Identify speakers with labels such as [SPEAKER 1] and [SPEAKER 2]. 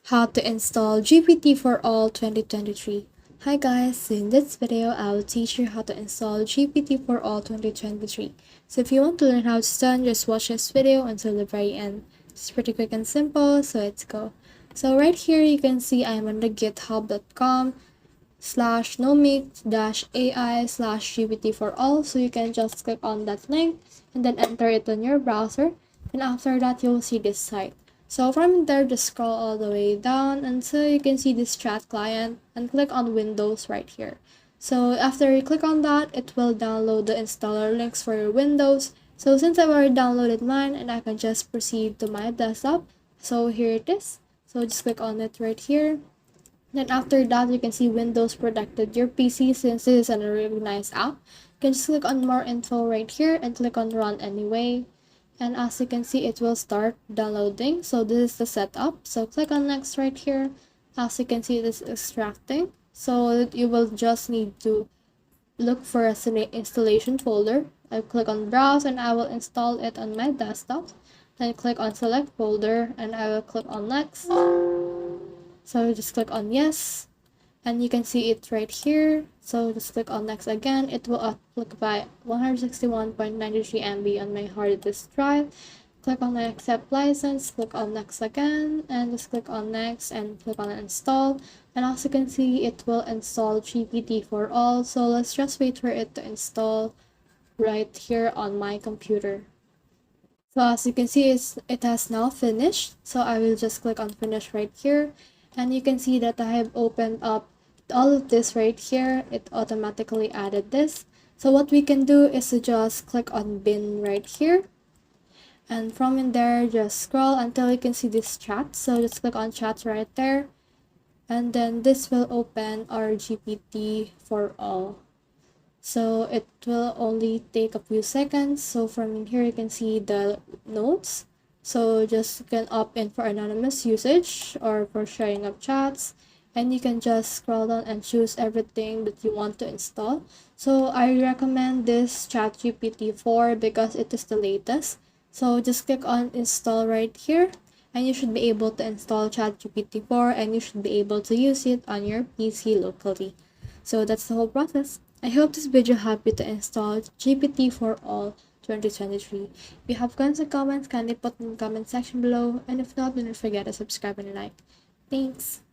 [SPEAKER 1] How to install GPT4all 2023. Hi guys, in this video I will teach you how to install GPT4all 2023. So if you want to learn how it's done, just watch this video until the very end. It's pretty quick and simple, so let's go. So right here you can see I'm on the github.com/nomic-ai/GPT4all, so you can just click on that link and then enter it on your browser, and after that you'll see this site. So from there, just scroll all the way down until you can see this chat client and click on Windows right here. So after you click on that, it will download the installer links for your Windows. So since I've already downloaded mine, and I can just proceed to my desktop. So here it is. So just click on it right here. Then after that, you can see Windows protected your PC since this is an recognized app. You can just click on more info right here and click on run anyway. And as you can see, it will start downloading. So this is the setup. So click on next right here. As you can see, it is extracting. So you will just need to look for a installation folder. I click on browse and I will install it on my desktop. Then click on select folder and I will click on next. So just click on yes, and you can see it right here. So just click on next again. It will occupy 161.93 MB on my hard disk drive. Click on the accept license, click on next again, and just click on next and click on install. And as you can see, it will install GPT4all. So let's just wait for it to install right here on my computer. So as you can see, it has now finished. So I will just click on finish right here. And you can see that I have opened up all of this right here. It automatically added this. So what we can do is to just click on bin right here. And from in there, just scroll until you can see this chat. So just click on chat right there. And then this will open our GPT4all. So it will only take a few seconds. So from in here, you can see the notes. So just you can opt in for anonymous usage or for sharing of chats, and you can just scroll down and choose everything that you want to install. So I recommend this ChatGPT 4 because it is the latest. So just click on install right here and you should be able to install ChatGPT 4 and you should be able to use it on your PC locally. So that's the whole process. I hope this video helped you to install GPT4all 2023. If you have questions or comments, kindly put in the comment section below, and if not, do not forget to subscribe and like. Thanks!